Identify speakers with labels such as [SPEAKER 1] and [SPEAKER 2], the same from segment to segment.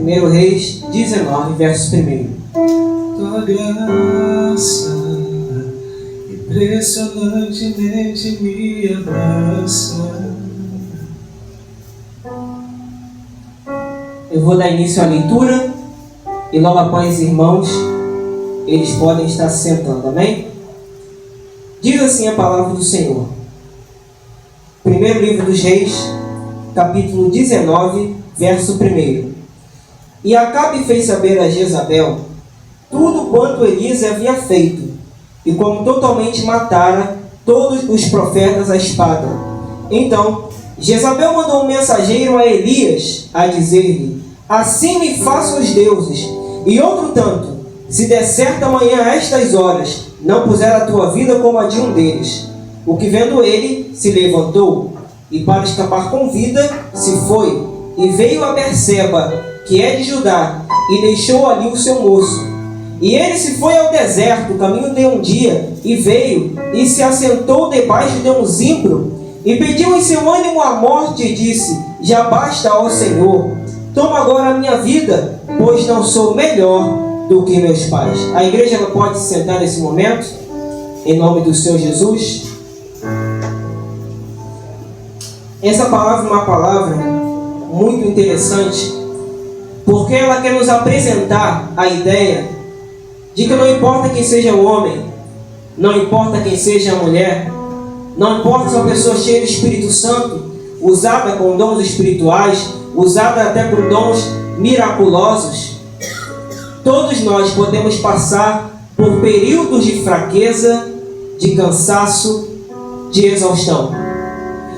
[SPEAKER 1] 1 Reis 19, verso 1.
[SPEAKER 2] Tua graça impressionantemente me abraça.
[SPEAKER 1] Eu vou dar início à leitura e logo após, irmãos, eles podem estar se sentando, amém? Diz assim a palavra do Senhor. Primeiro livro dos Reis, capítulo 19, verso 1. E Acabe fez saber a Jezabel tudo quanto Elias havia feito, e como totalmente matara todos os profetas à espada. Então Jezabel mandou um mensageiro a Elias a dizer-lhe: assim me façam os deuses, e outro tanto, se der certo amanhã a estas horas, não puser a tua vida como a de um deles. O que vendo ele, se levantou, e para escapar com vida, se foi, e veio a Berseba, que é de Judá, e deixou ali o seu moço. E ele se foi ao deserto, caminho de um dia, e veio, e se assentou debaixo de um zimbro, e pediu em seu ânimo a morte, e disse: já basta, ó Senhor, toma agora a minha vida, pois não sou melhor do que meus pais. A igreja ela pode se sentar nesse momento, em nome do Senhor Jesus. Essa palavra é uma palavra muito interessante, porque ela quer nos apresentar a ideia de que não importa quem seja o homem, não importa quem seja a mulher, não importa se é uma pessoa cheia do Espírito Santo, usada com dons espirituais, usada até por dons miraculosos, todos nós podemos passar por períodos de fraqueza, de cansaço, de exaustão.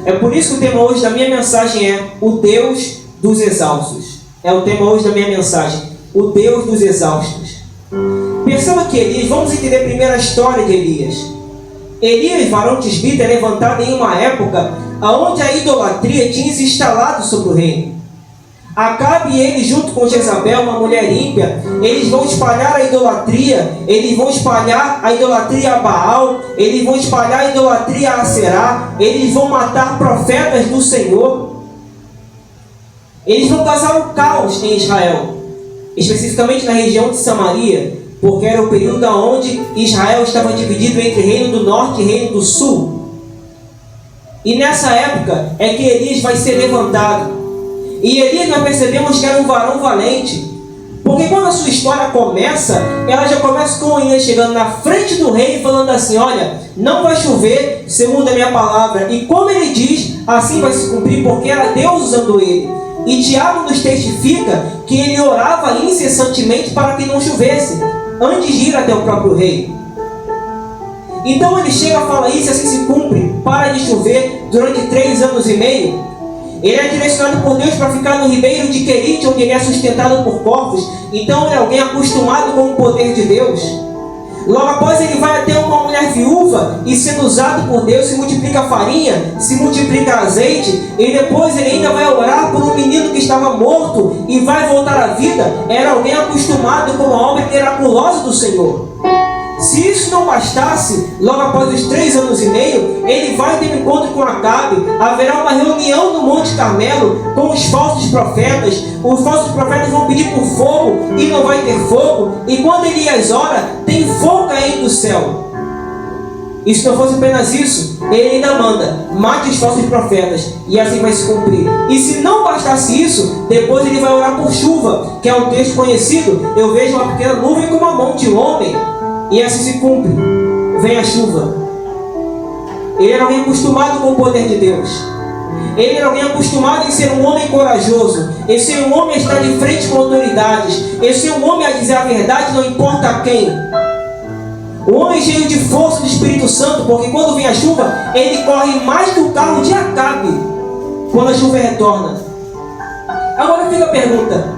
[SPEAKER 1] É por isso que o tema hoje da minha mensagem é o Deus dos exaustos. É o tema hoje da minha mensagem, o Deus dos exaustos. Perceba que Elias, vamos entender primeiro a história de Elias. Elias, varão tisbita, é levantado em uma época onde a idolatria tinha se instalado sobre o reino. Acabe e ele, junto com Jezabel, uma mulher ímpia, eles vão espalhar a idolatria, eles vão espalhar a idolatria a Baal, eles vão espalhar a idolatria a Aserá, eles vão matar profetas do Senhor. Eles vão causar um caos em Israel, especificamente na região de Samaria, porque era o período onde Israel estava dividido entre reino do norte e reino do sul. E nessa época é que Elias vai ser levantado. E Elias, nós percebemos que era um varão valente, porque quando a sua história começa, ela já começa com Elias chegando na frente do rei, falando assim: olha, não vai chover segundo a minha palavra, e como ele diz, assim vai se cumprir, porque era Deus usando ele. E Tiago nos testifica que ele orava incessantemente para que não chovesse, antes de ir até o próprio rei. Então ele chega e fala isso, assim se cumpre, para de chover durante 3 anos e meio. Ele é direcionado por Deus para ficar no ribeiro de Querite, onde ele é sustentado por corvos. Então ele é alguém acostumado com o poder de Deus. Logo após ele vai até uma mulher viúva, e sendo usado por Deus, se multiplica a farinha, se multiplica azeite, e depois ele ainda vai orar por um menino que estava morto e vai voltar à vida. Era alguém acostumado com a obra miraculosa do Senhor. Se isso não bastasse, logo após os 3 anos e meio, ele vai ter um encontro com Acabe. Haverá uma reunião no Monte Carmelo com os falsos profetas. Os falsos profetas vão pedir por fogo e não vai ter fogo. E quando Elias ora, tem fogo caindo do céu. E se não fosse apenas isso, ele ainda manda: mate os falsos profetas, e assim vai se cumprir. E se não bastasse isso, depois ele vai orar por chuva, que é um texto conhecido: eu vejo uma pequena nuvem como a mão de um homem. E assim se cumpre, vem a chuva. Ele era alguém acostumado com o poder de Deus. Ele era alguém acostumado em ser um homem corajoso, em ser um homem a estar de frente com autoridades, em ser um homem a dizer a verdade, não importa a quem. Um homem cheio de força do Espírito Santo, porque quando vem a chuva, ele corre mais que o carro de Acabe, quando a chuva retorna. Agora fica a pergunta: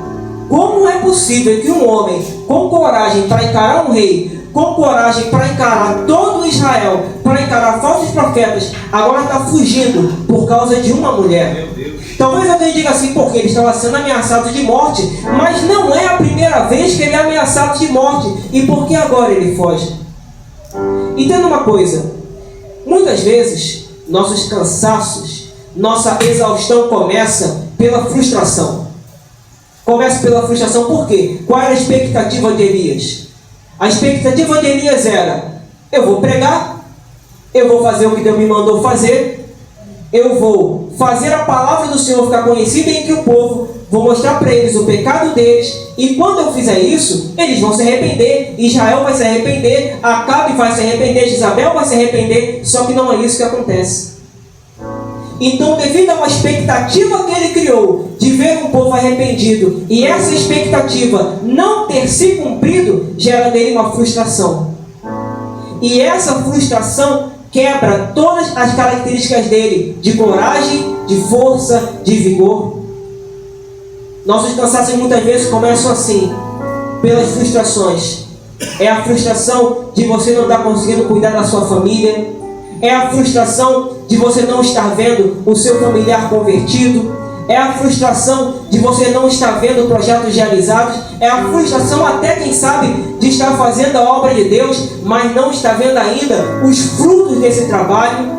[SPEAKER 1] como é possível que um homem com coragem para encarar um rei, com coragem para encarar todo Israel, para encarar falsos profetas, agora está fugindo por causa de uma mulher? Talvez alguém diga assim: porque ele estava sendo ameaçado de morte. Mas não é a primeira vez que ele é ameaçado de morte. E por que agora ele foge? Entenda uma coisa: muitas vezes nossos cansaços, nossa exaustão começa pela frustração. Começo pela frustração. Por quê? Qual era a expectativa de Elias? A expectativa de Elias era: eu vou pregar, eu vou fazer o que Deus me mandou fazer, eu vou fazer a palavra do Senhor ficar conhecida entre o povo, vou mostrar para eles o pecado deles, e quando eu fizer isso, eles vão se arrepender, Israel vai se arrepender, Acabe vai se arrepender, Jezabel vai se arrepender. Só que não é isso que acontece. Então, devido a uma expectativa que ele criou de ver um povo arrependido, e essa expectativa não ter se cumprido, gera nele uma frustração. E essa frustração quebra todas as características dele, de coragem, de força, de vigor. Nossos cansaços muitas vezes começam assim, pelas frustrações. É a frustração de você não estar conseguindo cuidar da sua família. É a frustração de você não estar vendo o seu familiar convertido. É a frustração de você não estar vendo projetos realizados. É a frustração até, quem sabe, de estar fazendo a obra de Deus, mas não estar vendo ainda os frutos desse trabalho.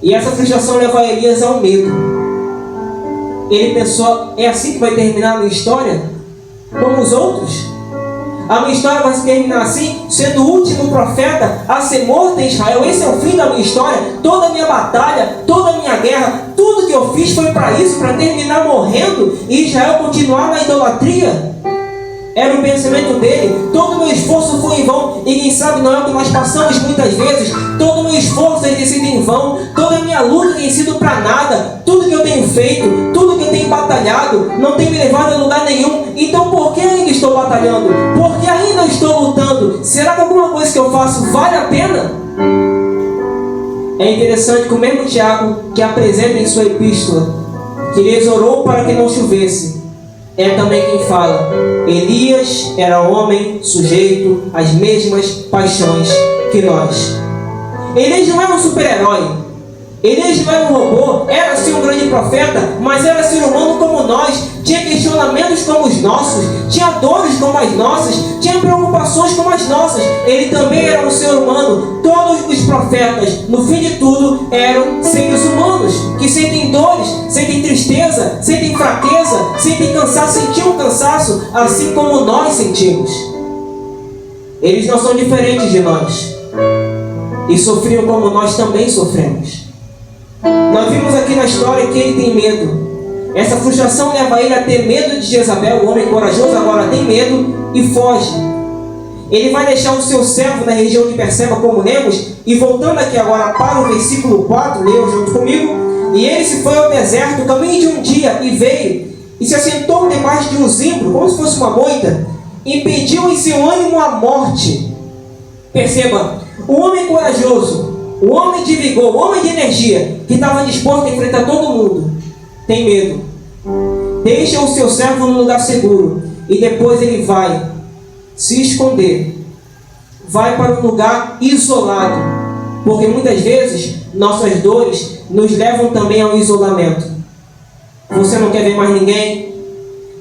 [SPEAKER 1] E essa frustração leva Elias ao medo. Ele pensou: é assim que vai terminar a minha história? Como os outros? A minha história vai se terminar assim, sendo o último profeta a ser morto em Israel. Esse é o fim da minha história. Toda a minha batalha, toda a minha guerra, tudo que eu fiz foi para isso, para terminar morrendo e Israel continuar na idolatria. Era o pensamento dele. Todo o meu esforço foi em vão. E quem sabe não é o que nós passamos muitas vezes. Todo o meu esforço tem sido em vão. Toda a minha luta tem sido para nada. Tudo que eu tenho feito, tudo que eu tenho batalhado, não tem me levado a lugar nenhum. Então por que ainda estou batalhando? Por que ainda estou lutando? Será que alguma coisa que eu faço vale a pena? É interessante que o mesmo Tiago, que apresenta em sua epístola que ele orou para que não chovesse, é também quem fala: Elias era homem sujeito às mesmas paixões que nós. Elias não era um super-herói. Elias não era um robô. Era sim um grande profeta, mas era ser humano como nós. Tinha questionamentos como os nossos. Tinha dores como as nossas. Tinha preocupações como as nossas. Ele também era um ser humano. Todos os profetas, no fim de tudo, eram seres humanos que sentem dores, sentem tristeza, sentem fraqueza, sentem cansaço, sentiam cansaço, assim como nós sentimos. Eles não são diferentes de nós e sofriam como nós também sofremos. Nós vimos aqui na história que ele tem medo. Essa frustração leva ele a ter medo de Jezabel. O homem corajoso agora tem medo e foge. Ele vai deixar o seu servo na região de Berseba, como lemos. E voltando aqui agora para o versículo 4, leiam junto comigo. E ele se foi ao deserto, caminho de um dia, e veio, e se assentou debaixo de um zimbro, como se fosse uma moita, e pediu em seu ânimo a morte. Perceba, o homem corajoso, o homem de vigor, o homem de energia, que estava disposto a enfrentar todo mundo, tem medo. Deixa o seu servo no lugar seguro, e depois ele vai se esconder. Vai para um lugar isolado, porque muitas vezes nossas dores nos levam também ao isolamento. Você não quer ver mais ninguém,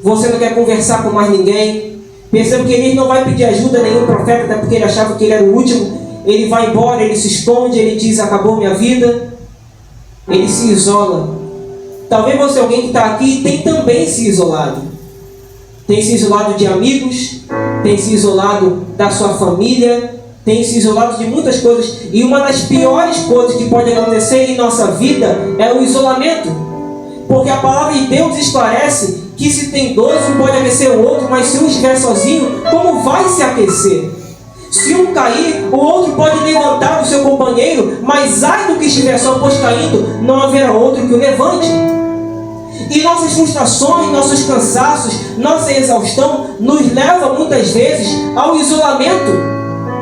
[SPEAKER 1] você não quer conversar com mais ninguém. Perceba que ele não vai pedir ajuda a nenhum profeta, até porque ele achava que ele era o último. Ele vai embora, ele se esconde, ele diz: acabou minha vida. Ele se isola. Talvez você, alguém que está aqui, tem também se isolado. Tem se isolado de amigos, tem se isolado da sua família, tem se isolado de muitas coisas. E uma das piores coisas que pode acontecer em nossa vida é o isolamento. Porque a palavra de Deus esclarece que se tem dois, um pode aquecer o outro, mas se um estiver sozinho, como vai se aquecer? Se um cair, o outro pode levantar o seu companheiro, mas ai do que estiver só, pois caindo, não haverá outro que o levante. E nossas frustrações, nossos cansaços, nossa exaustão nos leva muitas vezes ao isolamento.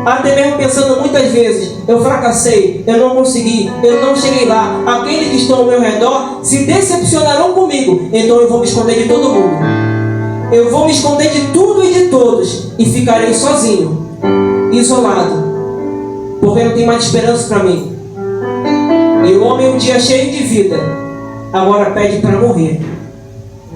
[SPEAKER 1] Até mesmo pensando muitas vezes: eu fracassei, eu não consegui, eu não cheguei lá. Aqueles que estão ao meu redor se decepcionarão comigo, então eu vou me esconder de todo mundo. Eu vou me esconder de tudo e de todos e ficarei sozinho, isolado, porque não tem mais esperança para mim. E o homem, um dia cheio de vida, agora pede para morrer.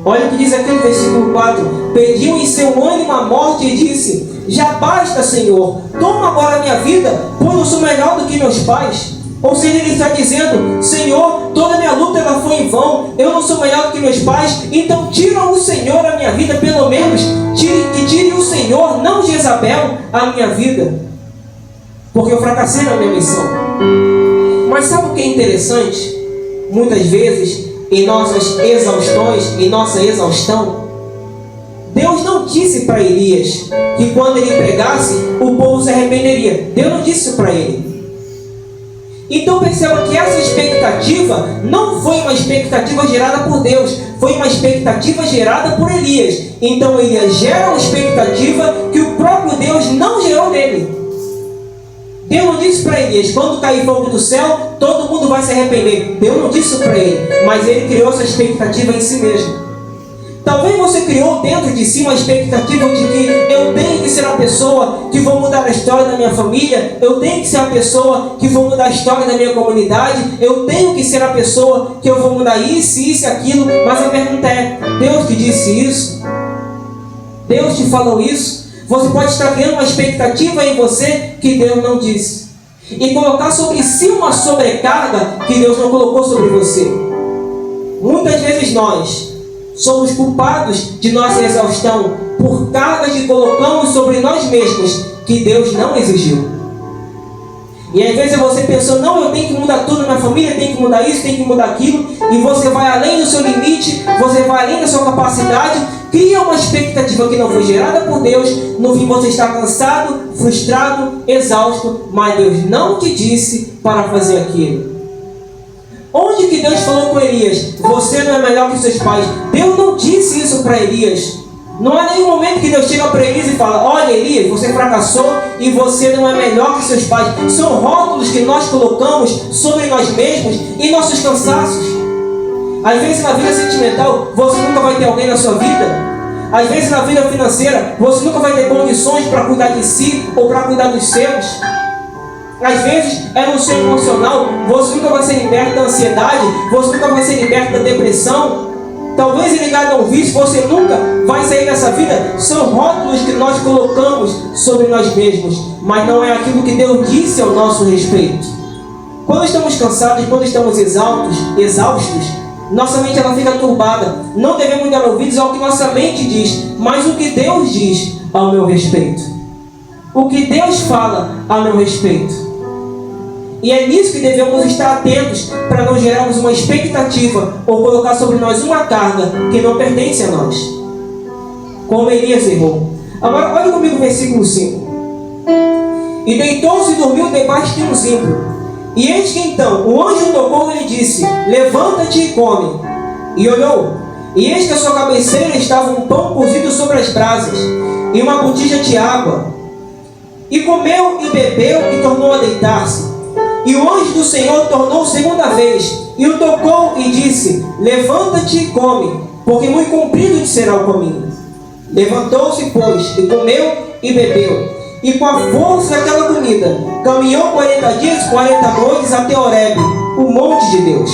[SPEAKER 1] Olha o que diz aqui no versículo 4: pediu em seu ânimo a morte e disse: já basta, Senhor, toma agora a minha vida, pois eu sou melhor do que meus pais. Ou seja, ele está dizendo: Senhor, toda a minha luta ela foi em vão, eu não sou melhor do que meus pais, então tira o Senhor a minha vida, pelo menos que tire o Senhor, não Jezabel, a minha vida, porque eu fracassei na minha missão. Mas sabe o que é interessante? Muitas vezes, em nossas exaustões, em nossa exaustão, Deus não disse para Elias que quando ele pregasse, o povo se arrependeria. Deus não disse para ele. Então perceba que essa expectativa não foi uma expectativa gerada por Deus, foi uma expectativa gerada por Elias. Então Elias gera uma expectativa que o próprio Deus não gerou nele. Deus não disse para Elias: quando cair fogo do céu, todo mundo vai se arrepender. Deus não disse para ele, mas ele criou essa expectativa em si mesmo. Talvez você criou dentro de si uma expectativa de que eu tenho que ser a pessoa que vou mudar a história da minha família, eu tenho que ser a pessoa que vou mudar a história da minha comunidade, eu tenho que ser a pessoa que eu vou mudar isso e aquilo. Mas a pergunta é: Deus te disse isso? Deus te falou isso? Você pode estar criando uma expectativa em você que Deus não disse, e colocar sobre si uma sobrecarga que Deus não colocou sobre você. Muitas vezes nós somos culpados de nossa exaustão por cargas que colocamos sobre nós mesmos que Deus não exigiu. E às vezes você pensou: não, eu tenho que mudar tudo na minha família, tenho que mudar isso, tenho que mudar aquilo, e você vai além do seu limite, você vai além da sua capacidade, cria uma expectativa que não foi gerada por Deus. No fim você está cansado, frustrado, exausto, mas Deus não te disse para fazer aquilo. Onde que Deus falou com Elias: você não é melhor que seus pais? Deus não disse isso para Elias. Não há nenhum momento que Deus chega para Elias e fala: olha, Elias, você fracassou e você não é melhor que seus pais. São rótulos que nós colocamos sobre nós mesmos e nossos cansaços. Às vezes na vida sentimental você nunca vai ter alguém na sua vida. Às vezes na vida financeira você nunca vai ter condições para cuidar de si ou para cuidar dos seus. Às vezes é no seu emocional, você nunca vai ser liberto da ansiedade, você nunca vai ser liberto da depressão. Talvez ligado a um vício, você nunca vai sair dessa vida. São rótulos que nós colocamos sobre nós mesmos, mas não é aquilo que Deus disse ao nosso respeito. Quando estamos cansados, quando estamos exaustos, nossa mente ela fica turbada. Não devemos dar ouvidos ao que nossa mente diz, mas o que Deus diz ao meu respeito. O que Deus fala a meu respeito. E é nisso que devemos estar atentos, para não gerarmos uma expectativa ou colocar sobre nós uma carga que não pertence a nós, como Elias errou. Agora olha comigo o versículo 5. E deitou-se e dormiu debaixo de um zimbro. E eis que então o anjo tocou e lhe disse: levanta-te e come. E olhou, e eis que a sua cabeceira estava um pão cozido sobre as brasas, e uma botija de água. E comeu e bebeu e tornou a deitar-se. E o anjo do Senhor tornou segunda vez, e o tocou e disse: levanta-te e come, porque muito comprido te será o caminho. Levantou-se, pois, e comeu e bebeu. E com a força daquela comida, caminhou 40 dias e 40 noites até Horebe, o monte de Deus.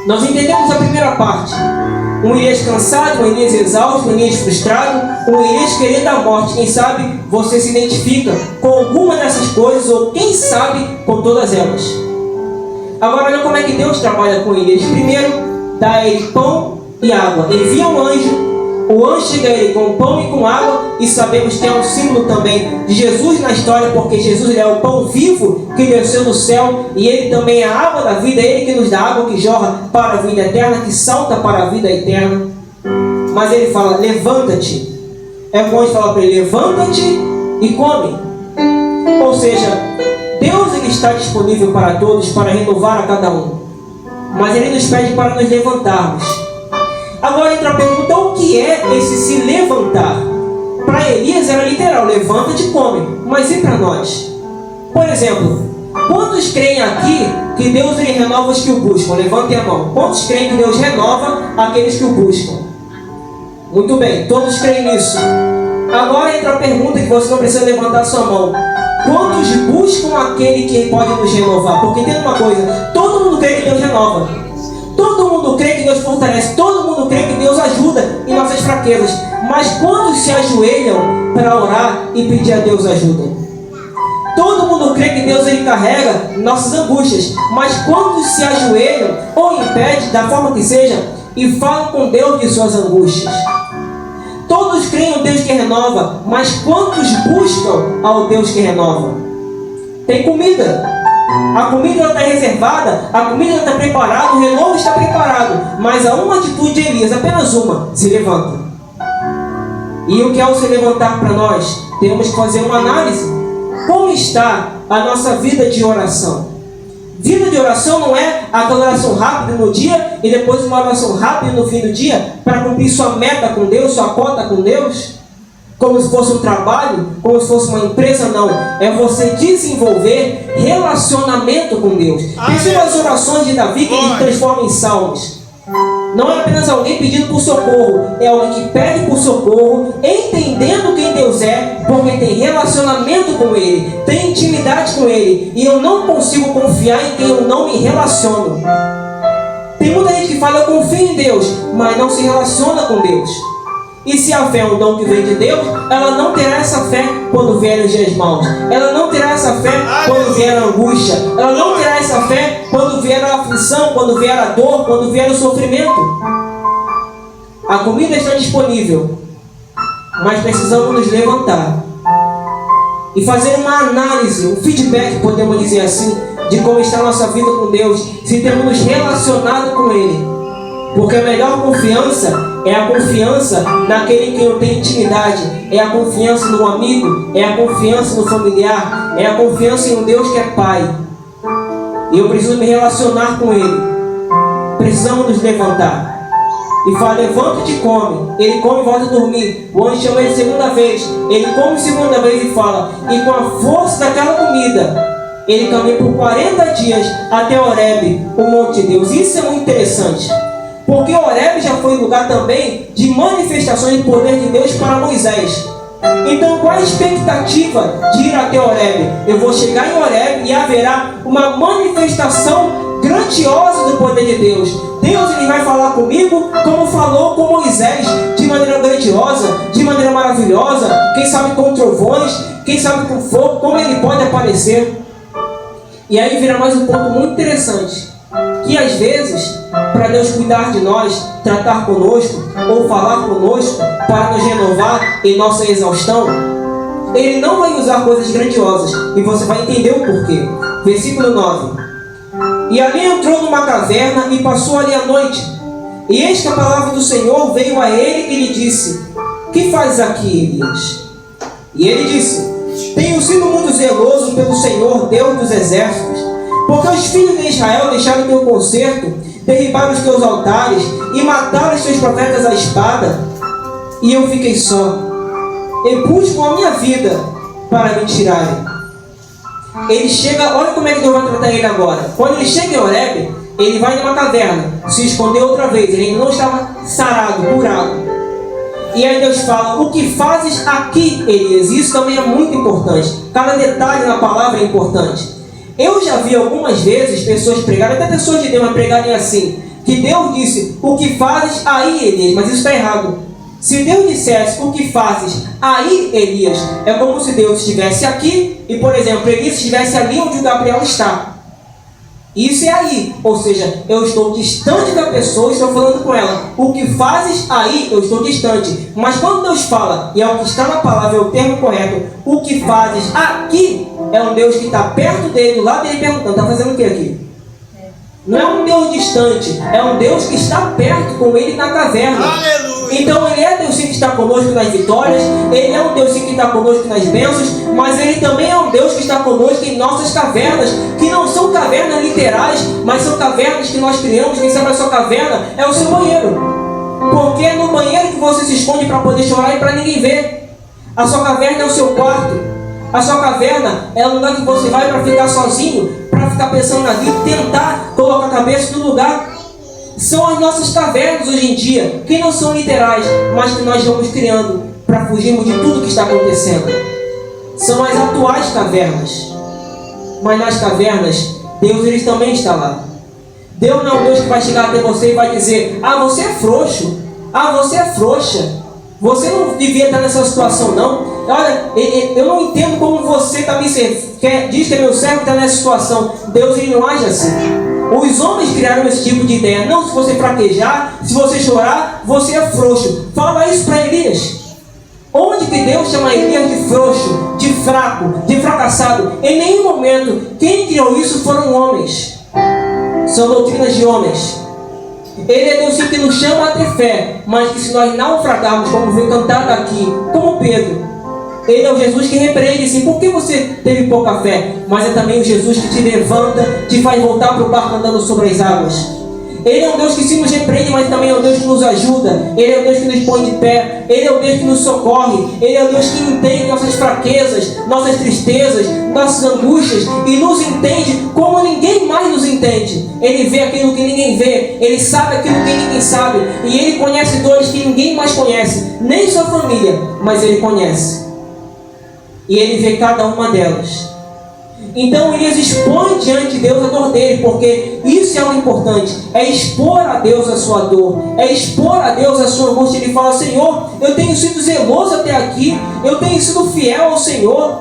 [SPEAKER 1] Nós entendemos a primeira parte. Um Elias cansado, um Elias exausto, um Elias frustrado, um Elias querendo a morte. Quem sabe você se identifica com alguma dessas coisas, ou quem sabe com todas elas. Agora olha como é que Deus trabalha com Elias. Primeiro, dá a ele pão e água. Envia um anjo, o anjo chega a ele com pão e com água, e sabemos que é um símbolo também de Jesus na história, porque Jesus ele é o pão vivo que desceu do céu, e ele também é a água da vida, é ele que nos dá água que jorra para a vida eterna, que salta para a vida eterna. Mas ele fala: levanta-te. É como o anjo fala para ele: levanta-te e come. Ou seja, Deus ele está disponível para todos, para renovar a cada um, mas ele nos pede para nos levantarmos. Agora entra a pergunta: o que é esse se levantar? Para Elias era literal: levanta-te e come. Mas e para nós? Por exemplo, quantos creem aqui que Deus ele renova os que o buscam? Levantem a mão. Quantos creem que Deus renova aqueles que o buscam? Muito bem, todos creem nisso. Agora entra a pergunta que você não precisa levantar a sua mão: quantos buscam aquele que pode nos renovar? Porque entenda uma coisa: todo mundo crê que Deus renova. Todo mundo crê que Deus fortalece, todo mundo crê que Deus ajuda em nossas fraquezas. Mas quando se ajoelham para orar e pedir a Deus ajuda? Todo mundo crê que Deus ele carrega nossas angústias, mas quantos se ajoelham ou impedem, da forma que seja, e falam com Deus de suas angústias? Todos creem no Deus que renova, mas quantos buscam ao Deus que renova? Tem comida, a comida está reservada, a comida está preparada, o renovo está preparado, mas há uma atitude de Elias, apenas uma: se levanta. E o que é o se levantar para nós? Temos que fazer uma análise. Como está a nossa vida de oração? Vida de oração não é aquela oração rápida no dia e depois uma oração rápida no fim do dia para cumprir sua meta com Deus, sua cota com Deus, como se fosse um trabalho, como se fosse uma empresa. Não, é você desenvolver relacionamento com Deus. Perceba as orações de Davi que ele transforma em salmos. Não é apenas alguém pedindo por socorro, é alguém que pede por socorro, entendendo quem Deus é, porque tem relacionamento com Ele, tem intimidade com Ele, e eu não consigo confiar em quem eu não me relaciono. Tem muita gente que fala: eu confio em Deus, mas não se relaciona com Deus. E se a fé é um dom que vem de Deus, ela não terá essa fé quando vierem os dias maus. Ela não terá essa fé quando vier a angústia. Ela não terá essa fé quando vier a aflição, quando vier a dor, quando vier o sofrimento. A comida está disponível, mas precisamos nos levantar e fazer uma análise, um feedback, podemos dizer assim, de como está a nossa vida com Deus, se temos nos relacionado com Ele. Porque a melhor confiança é a confiança naquele em quem eu tenho intimidade, é a confiança no amigo, é a confiança no familiar, é a confiança em um Deus que é Pai. E eu preciso me relacionar com Ele. Precisamos nos levantar. E fala: levanta-te e come. Ele come e volta a dormir. O anjo chama ele segunda vez. Ele come segunda vez e fala. E com a força daquela comida, ele caminha por 40 dias até Horebe, o monte de Deus. Isso é muito interessante. Porque Horebe já foi lugar também de manifestações de poder de Deus para Moisés. Então, qual a expectativa de ir até Horebe? Eu vou chegar em Horebe e haverá uma manifestação grandiosa do poder de Deus. Deus ele vai falar comigo como falou com Moisés, de maneira grandiosa, de maneira maravilhosa, quem sabe com trovões, quem sabe com fogo, como ele pode aparecer. E aí vira mais um ponto muito interessante, que às vezes, para Deus cuidar de nós, tratar conosco ou falar conosco para nos renovar em nossa exaustão, Ele não vai usar coisas grandiosas, e você vai entender o porquê. Versículo 9: E ali entrou numa caverna e passou ali a noite. E eis que a palavra do Senhor veio a ele e lhe disse: Que fazes aqui, Elias? E ele disse: Tenho sido muito zeloso pelo Senhor, Deus dos exércitos, porque os filhos de Israel deixaram o teu concerto, derribaram os teus altares e mataram os teus profetas à espada, e eu fiquei só, e buscam a minha vida para me tirarem. Ele chega, olha como é que Deus vai tratar ele agora. Quando ele chega em Horebe, ele vai numa caverna, se escondeu outra vez, ele ainda não estava sarado, curado. E aí Deus fala: O que fazes aqui, Elias? Isso também é muito importante. Cada detalhe na palavra é importante. Eu já vi algumas vezes pessoas pregarem, até pessoas de Deus pregarem assim, que Deus disse: O que fazes aí, Elias? Mas isso está errado. Se Deus dissesse: O que fazes aí, Elias? É como se Deus estivesse aqui e, por exemplo, Elias estivesse ali onde o Gabriel está. Isso é aí, ou seja, eu estou distante da pessoa, estou falando com ela. O que fazes aí, eu estou distante. Mas quando Deus fala, e é o que está na palavra, é o termo correto, o que fazes aqui, é um Deus que está perto dele, do lado dele, perguntando: está fazendo o que aqui? Não é um Deus distante, é um Deus que está perto com ele na caverna. Aleluia. Então ele é Deus sim que está conosco nas vitórias, ele é um Deus sim que está conosco nas bênçãos, mas ele também é um Deus que está conosco em nossas cavernas, que não são cavernas literais, mas são cavernas que nós criamos. Quem sabe a sua caverna é o seu banheiro, porque é no banheiro que você se esconde para poder chorar e para ninguém ver. A sua caverna é o seu quarto, a sua caverna é o lugar que você vai para ficar sozinho, para ficar pensando na vida, tentar colocar a cabeça no lugar. São as nossas cavernas hoje em dia, que não são literais, mas que nós vamos criando para fugirmos de tudo que está acontecendo. São as atuais cavernas. Mas nas cavernas, Deus ele também está lá. Deus não é um Deus que vai chegar até você e vai dizer: Ah, você é frouxo. Ah, você é frouxa. Você não devia estar nessa situação, não. Olha, eu não entendo como você está me servindo. Diz que é meu servo que está nessa situação. Deus, ele não age assim. Os homens criaram esse tipo de ideia. Não, se você fraquejar, se você chorar, você é frouxo. Fala isso para Elias. Onde que Deus chama Elias de frouxo, de fraco, de fracassado? Em nenhum momento. Quem criou isso foram homens. São doutrinas de homens. Ele é Deus que nos chama a ter fé, mas que se nós naufragarmos, como foi cantado aqui, como Pedro, Ele é o Jesus que repreende, sim. Por que você teve pouca fé? Mas é também o Jesus que te levanta, te faz voltar para o barco andando sobre as águas. Ele é um Deus que se nos repreende, mas também é um Deus que nos ajuda. Ele é um Deus que nos põe de pé. Ele é um Deus que nos socorre. Ele é um Deus que entende nossas fraquezas, nossas tristezas, nossas angústias, e nos entende como ninguém mais nos entende. Ele vê aquilo que ninguém vê. Ele sabe aquilo que ninguém sabe. E Ele conhece dores que ninguém mais conhece, nem sua família, mas Ele conhece. E Ele vê cada uma delas. Então Elias expõe diante de Deus a dor dele, porque isso é o importante, é expor a Deus a sua dor, é expor a Deus a sua angústia. Ele fala: Senhor, eu tenho sido zeloso até aqui, eu tenho sido fiel ao Senhor,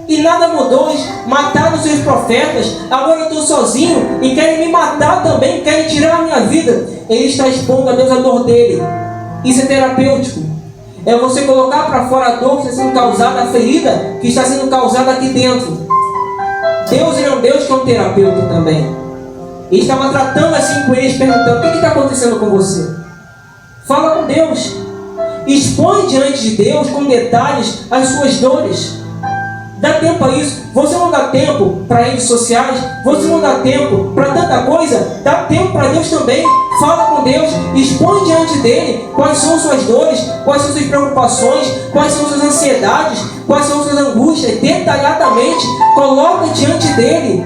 [SPEAKER 1] e nada mudou. Mataram os seus profetas, agora eu estou sozinho, e querem me matar também, querem tirar a minha vida. Ele está expondo a Deus a dor dele. Isso é terapêutico. É você colocar para fora a dor que está sendo causada, a ferida que está sendo causada aqui dentro. Deus, ele é um Deus que é um terapeuta também. Ele estava tratando assim com eles, perguntando: o que está acontecendo com você? Fala com Deus. Expõe diante de Deus com detalhes as suas dores. Dá tempo a isso. Você não dá tempo para redes sociais, você não dá tempo para tanta coisa. Dá tempo para Deus também. Fala com Deus, expõe diante dele quais são suas dores, quais são suas preocupações, quais são suas ansiedades, quais são suas angústias, detalhadamente. Coloca diante dele.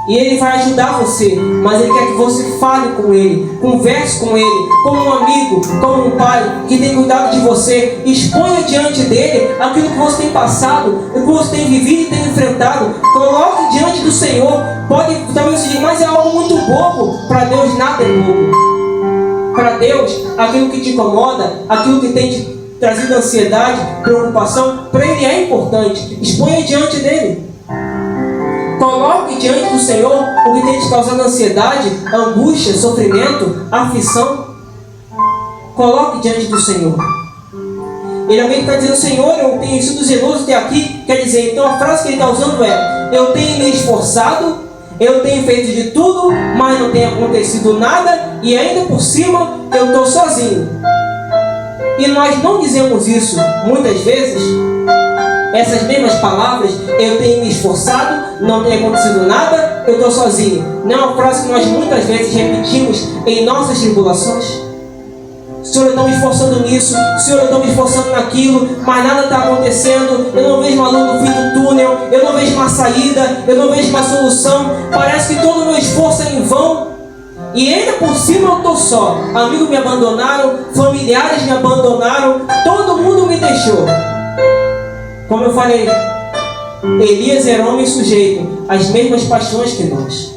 [SPEAKER 1] E ele vai ajudar você, mas ele quer que você fale com ele, converse com ele, como um amigo, como um pai que tem cuidado de você. Exponha diante dele aquilo que você tem passado, o que você tem vivido e tem enfrentado. Coloque diante do Senhor. Pode talvez você diga: mas é algo muito bobo. Para Deus nada é bobo. Para Deus, aquilo que te incomoda, aquilo que tem te trazido ansiedade, preocupação, para Ele é importante. Exponha diante dele. Coloque diante do Senhor o que tem te causado ansiedade, angústia, sofrimento, aflição. Coloque diante do Senhor. Ele alguém está dizendo: Senhor, eu tenho sido zeloso até aqui. Quer dizer, então a frase que ele está usando é: eu tenho me esforçado, eu tenho feito de tudo, mas não tem acontecido nada, e ainda por cima eu estou sozinho. E nós não dizemos isso muitas vezes. Essas mesmas palavras: eu tenho me esforçado, não tem acontecido nada, eu estou sozinho. Não é uma frase que nós muitas vezes repetimos em nossas tribulações? Senhor, eu estou me esforçando nisso, Senhor, eu estou me esforçando naquilo, mas nada está acontecendo. Eu não vejo uma luz no fim do túnel, eu não vejo uma saída, eu não vejo uma solução. Parece que todo o meu esforço é em vão. E ainda por cima eu estou só. Amigos me abandonaram, familiares me abandonaram, todo mundo me deixou. Como eu falei, Elias era homem sujeito às mesmas paixões que nós.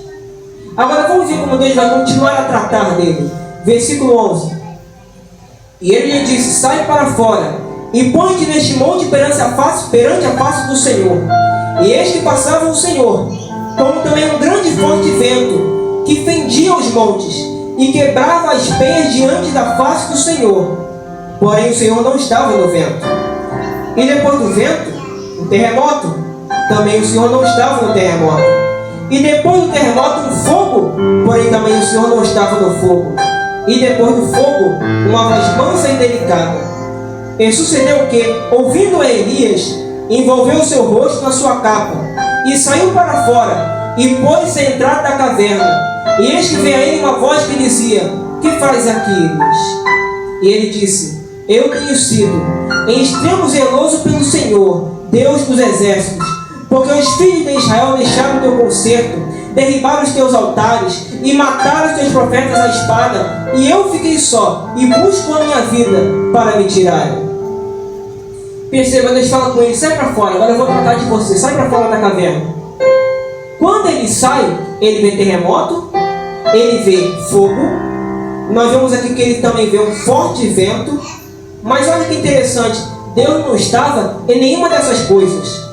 [SPEAKER 1] Agora vamos ver como Deus vai continuar a tratar dele. Versículo 11. E ele lhe disse: sai para fora e põe-te neste monte perante a face do Senhor. E eis que passava o Senhor, como também um grande e forte vento, que fendia os montes e quebrava as penhas diante da face do Senhor. Porém o Senhor não estava no vento. E depois do vento, um terremoto. Também o Senhor não estava no terremoto. E depois do terremoto, um fogo. Porém também o Senhor não estava no fogo. E depois do fogo, uma voz mansa e delicada. E sucedeu que, ouvindo a Elias, envolveu o seu rosto na sua capa, e saiu para fora, e pôs-se à entrada da caverna. E eis que veio a ele uma voz que dizia: que faz aqui, Elias? E ele disse: eu tenho sido em extremo zeloso pelo Senhor, Deus dos exércitos, porque os filhos de Israel deixaram o teu concerto, derribaram os teus altares e mataram os teus profetas à espada, e eu fiquei só e busco a minha vida para me tirarem. Perceba, Deus fala com ele: sai para fora, agora eu vou tratar de você, sai para fora da caverna. Quando ele sai, ele vê terremoto, ele vê fogo, Nós vemos aqui que ele também vê um forte vento. Mas olha que interessante, Deus não estava em nenhuma dessas coisas.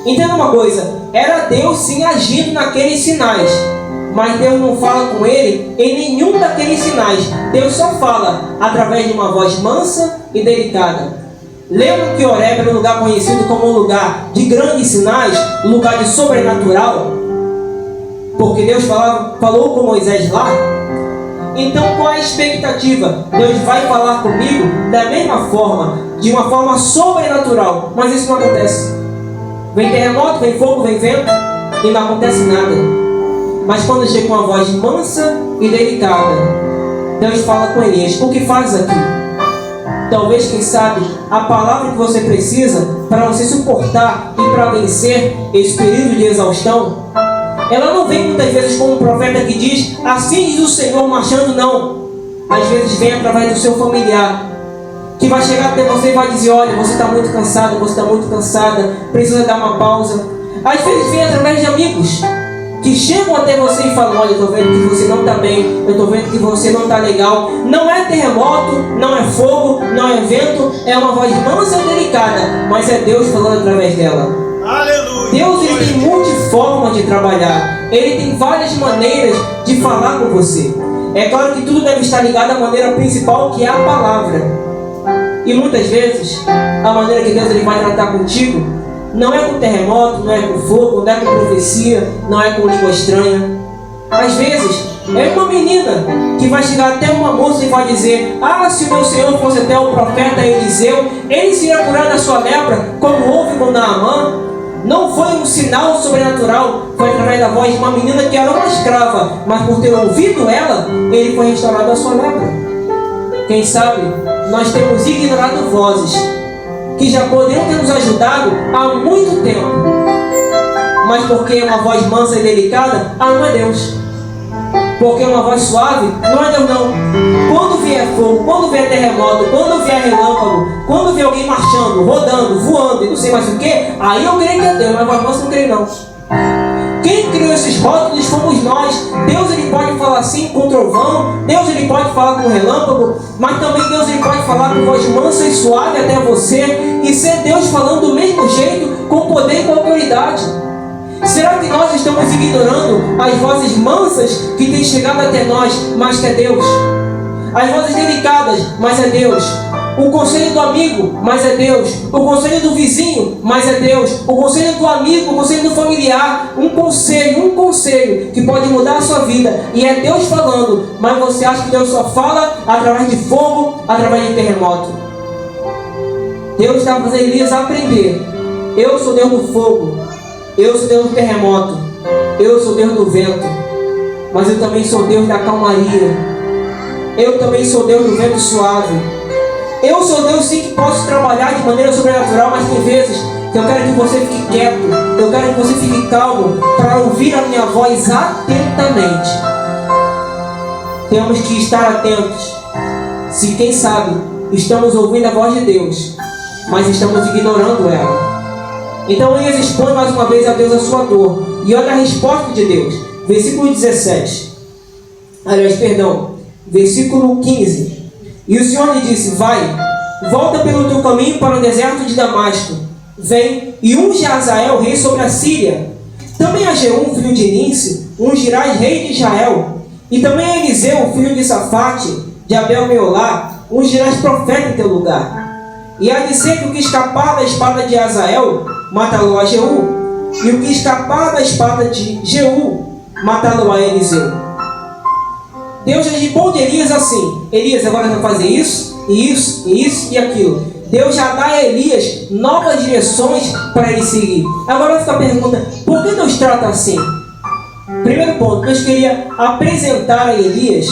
[SPEAKER 1] Entenda uma coisa, era Deus sim agindo naqueles sinais, mas Deus não fala com ele em nenhum daqueles sinais. Deus só fala através de uma voz mansa e delicada. Lembra que Horebe era um lugar conhecido como um lugar de grandes sinais, um lugar de sobrenatural? Porque Deus falou com Moisés lá. Então qual é a expectativa? Deus vai falar comigo da mesma forma, de uma forma sobrenatural, mas isso não acontece. Vem terremoto, vem fogo, vem vento e não acontece nada. Mas quando chega com uma voz mansa e delicada, Deus fala com Elias: o que faz aqui? Talvez, quem sabe, a palavra que você precisa para você suportar e para vencer esse período de exaustão, ela não vem muitas vezes como um profeta que diz: assim diz o Senhor, marchando, não. Às vezes vem através do seu familiar, que vai chegar até você e vai dizer: olha, você está muito cansado, você está muito cansada, precisa dar uma pausa. Às vezes vem através de amigos, que chegam até você e falam: olha, eu estou vendo que você não está bem, eu estou vendo que você não está legal. Não é terremoto, não é fogo, não é vento, é uma voz mansa e delicada, mas é Deus falando através dela.
[SPEAKER 3] Aleluia.
[SPEAKER 1] Deus, ele tem multiforma de trabalhar. Ele tem várias maneiras de falar com você. É claro que tudo deve estar ligado à maneira principal, que é a palavra. E muitas vezes, a maneira que Deus ele vai tratar contigo não é com terremoto, não é com fogo, não é com profecia, não é com língua estranha. Às vezes, é uma menina que vai chegar até uma moça e vai dizer: ah, se o meu Senhor fosse até o profeta Eliseu, ele se ia curar da sua lepra, como houve com Naamã. Não foi um sinal sobrenatural, foi através da voz de uma menina que era uma escrava, mas por ter ouvido ela, ele foi restaurado da sua lepra. Quem sabe, nós temos ignorado vozes que já poderiam ter nos ajudado há muito tempo, mas porque é uma voz mansa e delicada, não é Deus. Porque uma voz suave, não é Deus não. Quando vier fogo, quando vier terremoto, quando vier relâmpago, quando vier alguém marchando, rodando, voando e não sei mais o que, aí eu creio que é Deus, mas a voz mansa não creio não. Quem criou esses rótulos fomos nós. Deus ele pode falar assim com trovão, Deus ele pode falar com relâmpago, mas também Deus ele pode falar com voz mansa e suave até você, e ser Deus falando do mesmo jeito, com poder e com autoridade. Será que nós estamos ignorando as vozes mansas que têm chegado até nós, mas que é Deus? As vozes delicadas, mas é Deus. O conselho do amigo, mas é Deus. O conselho do vizinho, mas é Deus. O conselho do amigo, o conselho do familiar. Um conselho que pode mudar a sua vida. E é Deus falando, mas você acha que Deus só fala através de fogo, através de terremoto. Deus está fazendo Elias aprender: eu sou Deus do fogo, eu sou Deus do terremoto, eu sou Deus do vento, mas eu também sou Deus da calmaria. Eu também sou Deus do vento suave. Eu sou Deus sim que posso trabalhar de maneira sobrenatural, mas tem vezes que eu quero que você fique quieto, eu quero que você fique calmo para ouvir a minha voz atentamente. Temos que estar atentos. Se quem sabe estamos ouvindo a voz de Deus, mas estamos ignorando ela. Então Elias expõe mais uma vez a Deus a sua dor. E olha a resposta de Deus. Versículo 17. Versículo 15. E o Senhor lhe disse: vai, volta pelo teu caminho para o deserto de Damasco. Vem e unge a Azael, rei sobre a Síria. Também a Jeú, filho de Nício, ungirás rei de Israel. E também a Eliseu, filho de Safate, de Abel-Meolá, ungirás profeta em teu lugar. E há de ser que o que escapar da espada de Azael, matá-lo a Jeú, e o que escapar da espada de Jeú, matá-lo a Eliseu. Deus responde a Elias assim: Elias, agora vai fazer isso, e isso, e isso, e aquilo. Deus já dá a Elias novas direções para ele seguir. Agora fica a pergunta: por que Deus trata assim? Primeiro ponto, Deus queria apresentar a Elias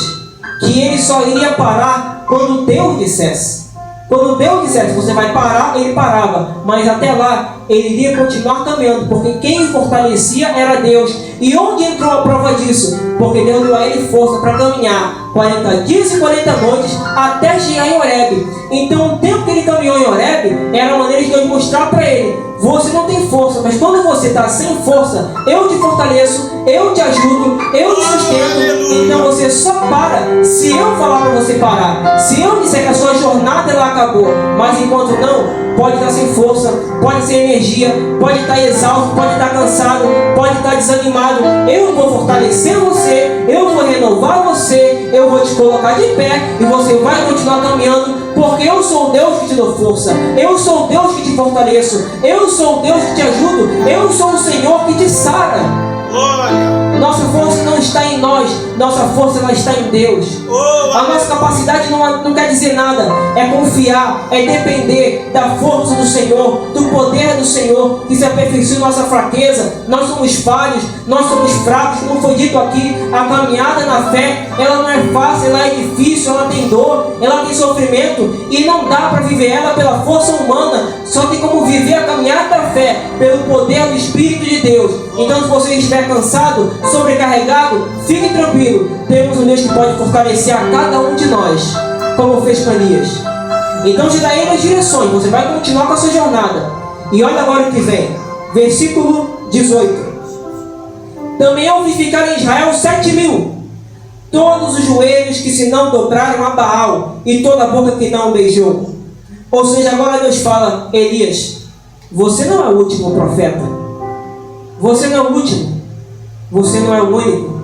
[SPEAKER 1] que ele só iria parar quando Deus dissesse. Quando Deus dissesse: você vai parar, ele parava. Mas até lá, ele iria continuar caminhando, porque quem o fortalecia era Deus. E onde entrou a prova disso? Porque Deus deu a ele força para caminhar 40 dias e 40 noites até chegar em Horebe. Então, o tempo tempo que ele caminhou em Horebe, era a maneira de Deus mostrar para ele: você não tem força, mas quando você está sem força, eu te fortaleço, eu te ajudo, eu te sustento. Então você só para se eu falar para você parar. Se eu disser que a sua jornada ela acabou, mas enquanto não, pode estar sem força, pode sem energia, pode estar exausto, pode estar cansado, pode estar desanimado, eu vou fortalecer você, eu vou renovar você, eu vou te colocar de pé e você vai continuar caminhando, porque eu sou o Deus que te dou força, eu sou o Deus que te fortaleço, eu sou o Deus que te ajudo, eu sou o Senhor que te sara. Nossa força não está em nós, nossa força ela está em Deus. A nossa capacidade não quer dizer nada, é confiar, é depender da força do Senhor, do poder do Senhor, que se aperfeiçoa em nossa fraqueza. Nós somos falhos, nós somos fracos, como foi dito aqui. A caminhada na fé, ela não é fácil, ela é difícil, ela tem dor, ela tem sofrimento, e não dá para viver ela pela força humana, só tem como viver a caminhada da fé pelo poder do Espírito de Deus. Então, se você estiver cansado, sobrecarregado, fique tranquilo, temos um Deus que pode fortalecer a cada um de nós, como fez com Elias. Então te dá aí as direções, você vai continuar com a sua jornada. E olha agora o que vem, versículo 18: também houve ficar em Israel 7.000, todos os joelhos que se não dobraram a Baal, e toda a boca que não beijou. Ou seja, agora Deus fala: Elias, você não é o último profeta, você não é o último, você não é o único.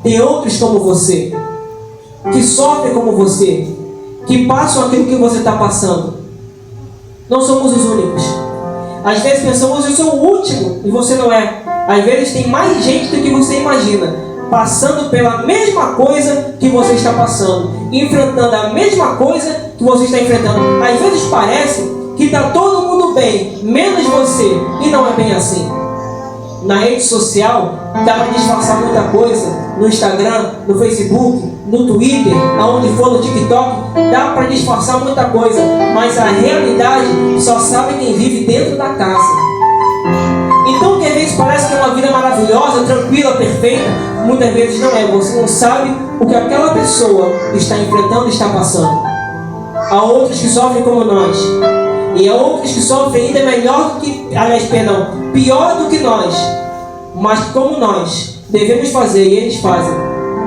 [SPEAKER 1] Tem outros como você, que sofrem como você, que passam aquilo que você está passando. Não somos os únicos. Às vezes pensamos: eu sou o último, e você não é. Às vezes tem mais gente do que você imagina, passando pela mesma coisa que você está passando, enfrentando a mesma coisa que você está enfrentando. Às vezes parece que está todo mundo bem, menos você, e não é bem assim. Na rede social, dá para disfarçar muita coisa. No Instagram, no Facebook, no Twitter, aonde for, no TikTok, dá para disfarçar muita coisa. Mas a realidade só sabe quem vive dentro da casa. Então, que às vezes parece que é uma vida maravilhosa, tranquila, perfeita, muitas vezes não é. Você não sabe o que aquela pessoa está enfrentando e está passando. Há outros que sofrem como nós. E há outros que sofrem ainda melhor do que, pior do que nós. Mas como nós devemos fazer, e eles fazem,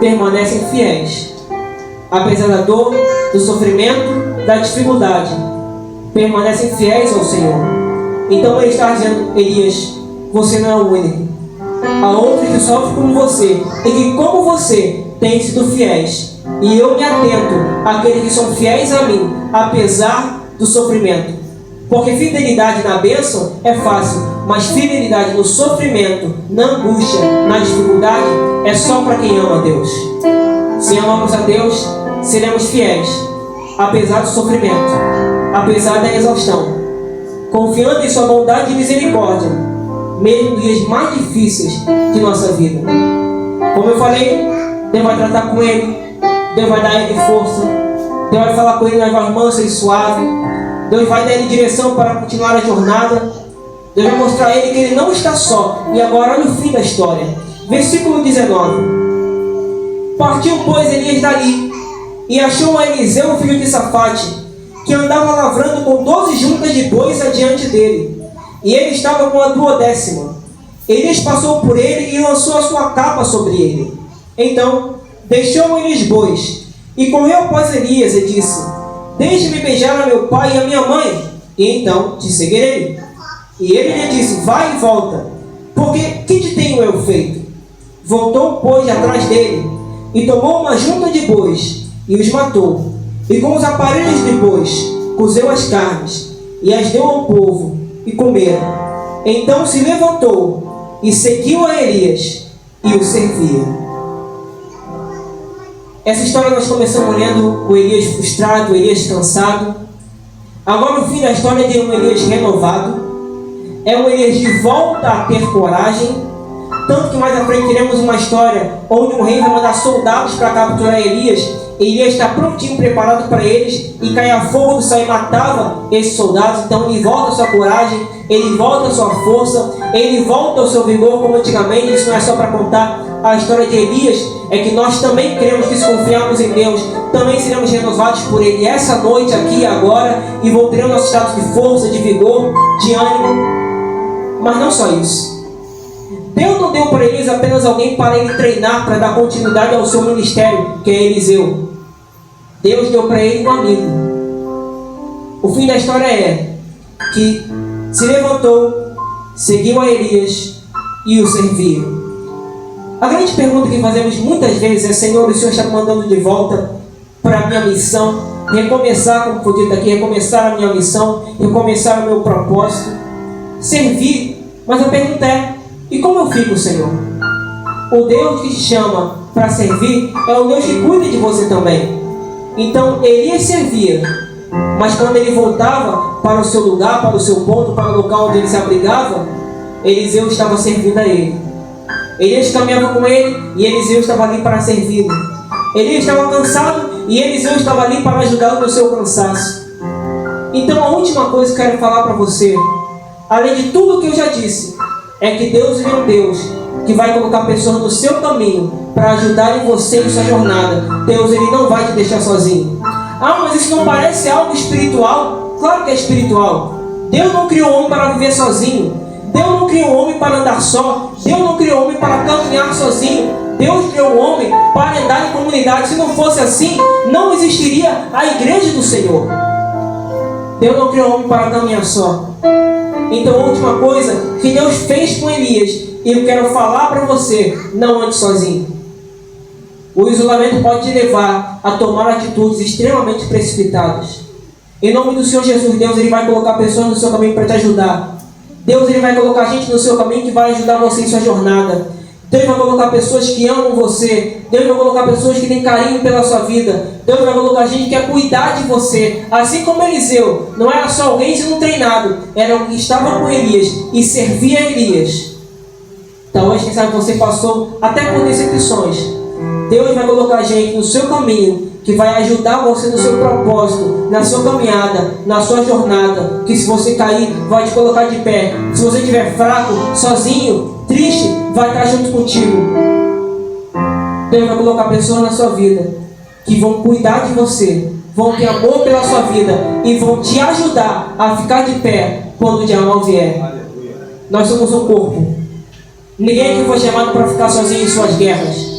[SPEAKER 1] permanecem fiéis. Apesar da dor, do sofrimento, da dificuldade, permanecem fiéis ao Senhor. Então ele está dizendo: Elias, você não é o único. Há outros que sofrem como você, e que como você têm sido fiéis. E eu me atento àqueles que são fiéis a mim, apesar do sofrimento. Porque fidelidade na bênção é fácil, mas fidelidade no sofrimento, na angústia, na dificuldade, é só para quem ama a Deus. Se amamos a Deus, seremos fiéis, apesar do sofrimento, apesar da exaustão, confiando em sua bondade e misericórdia, mesmo nos dias mais difíceis de nossa vida. Como eu falei, Deus vai tratar com ele, Deus vai dar a ele força, Deus vai falar com ele na voz mansa e suave, Deus vai dar a ele direção para continuar a jornada, Deus vai mostrar a ele que ele não está só. E agora olha o fim da história, versículo 19: partiu, pois, Elias dali, e achou a Eliseu, filho de Safate, que andava lavrando com 12 juntas de bois adiante dele, e ele estava com a 12ª. Elias passou por ele e lançou a sua capa sobre ele. Então deixou ele os bois, e correu após Elias e disse: deixe-me beijar a meu pai e a minha mãe, e então te seguirei. E ele lhe disse: vai e volta, porque que te tenho eu feito? Voltou, pois, atrás dele, e tomou uma junta de bois, e os matou, e com os aparelhos de bois cozeu as carnes, e as deu ao povo, e comeram. Então se levantou, e seguiu a Elias, e o servia. Essa história nós começamos lendo o Elias frustrado, o Elias cansado. Agora o fim da história é de um Elias renovado. É um Elias de volta a ter coragem. Tanto que mais à frente teremos uma história onde um rei vai mandar soldados para capturar Elias. Elias está prontinho, preparado para eles, e caia fogo do céu e matava esses soldados. Então ele volta a sua coragem, ele volta a sua força, ele volta ao seu vigor como antigamente. Isso não é só para contar a história de Elias é que nós também cremos que, se confiarmos em Deus, também seremos renovados por Ele essa noite, aqui e agora, e voltaremos ao nosso estado de força, de vigor, de ânimo. Mas não só isso. Deus não deu para Elias apenas alguém para ele treinar, para dar continuidade ao seu ministério, que é Eliseu. Deus deu para ele um amigo. O fim da história é que se levantou, seguiu a Elias e o serviu. A grande pergunta que fazemos muitas vezes é: Senhor, o Senhor está me mandando de volta para a minha missão, recomeçar, como foi dito aqui, recomeçar a minha missão, recomeçar o meu propósito, servir. Mas a pergunta é: e como eu fico, Senhor? O Deus que te chama para servir é o Deus que cuida de você também. Então Elias servia, mas quando ele voltava para o seu lugar, para o seu ponto, para o local onde ele se abrigava, Eliseu estava servindo a ele. Elias caminhava com ele e Eliseu estava ali para servi-lo. Elias estava cansado e Eliseu estava ali para ajudá-lo no seu cansaço. Então a última coisa que eu quero falar para você, além de tudo que eu já disse, é que Deus é um Deus que vai colocar pessoas no seu caminho para ajudarem você em sua jornada. Deus, Ele não vai te deixar sozinho. Ah, mas isso não parece algo espiritual? Claro que é espiritual. Deus não criou o homem para viver sozinho. Deus não criou o homem para andar só. Deus não criou o homem para caminhar sozinho. Deus criou o homem para andar em comunidade. Se não fosse assim, não existiria a igreja do Senhor. Deus não criou o homem para caminhar só. Então a última coisa que Deus fez com Elias, e eu quero falar para você: não ande sozinho. O isolamento pode te levar a tomar atitudes extremamente precipitadas. Em nome do Senhor Jesus, Deus, Ele vai colocar pessoas no seu caminho para te ajudar. Deus, Ele vai colocar gente no seu caminho que vai ajudar você em sua jornada. Deus vai colocar pessoas que amam você. Deus vai colocar pessoas que têm carinho pela sua vida. Deus vai colocar gente que quer cuidar de você. Assim como Eliseu, não era só alguém sendo treinado, era alguém que estava com Elias e servia a Elias. Talvez, quem sabe, você passou até por decepções. Deus vai colocar gente no seu caminho que vai ajudar você no seu propósito, na sua caminhada, na sua jornada. Que se você cair, vai te colocar de pé. Se você estiver fraco, sozinho, triste, vai estar junto contigo. Deus vai colocar pessoas na sua vida que vão cuidar de você, vão ter amor pela sua vida e vão te ajudar a ficar de pé quando o diabo vier. Nós somos um corpo. Ninguém aqui foi chamado para ficar sozinho em suas guerras.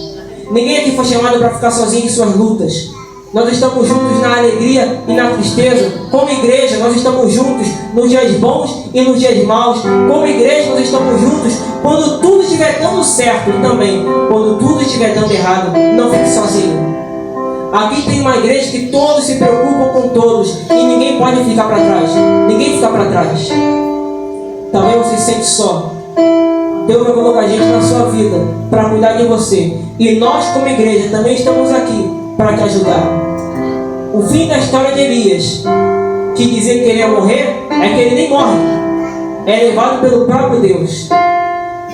[SPEAKER 1] Ninguém aqui foi chamado para ficar sozinho em suas lutas. Nós estamos juntos na alegria e na tristeza. Como igreja, nós estamos juntos nos dias bons e nos dias maus. Como igreja, nós estamos juntos quando tudo estiver dando certo e também quando tudo estiver dando errado. Não fique sozinho. Aqui tem uma igreja que todos se preocupam com todos e ninguém pode ficar para trás. Ninguém fica para trás. Talvez você se sente só. Deus vai colocar gente na sua vida para cuidar de você. E nós, como igreja, também estamos aqui para te ajudar. O fim da história de Elias, que dizia que ele ia morrer, é que ele nem morre. É levado pelo próprio Deus.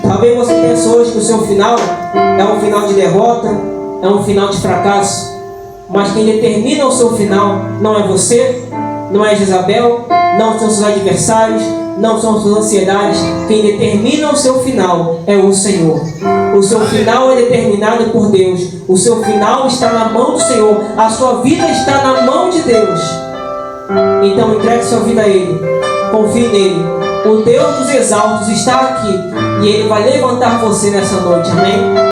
[SPEAKER 1] Talvez você pense hoje que o seu final é um final de derrota, é um final de fracasso. Mas quem determina o seu final não é você, não é Jezabel, não são seus adversários, não são suas ansiedades. Quem determina o seu final é o Senhor. O seu final é determinado por Deus. O seu final está na mão do Senhor. A sua vida está na mão de Deus. Então entregue sua vida a Ele. Confie nele. O Deus dos exaltos está aqui e Ele vai levantar você nessa noite. Amém?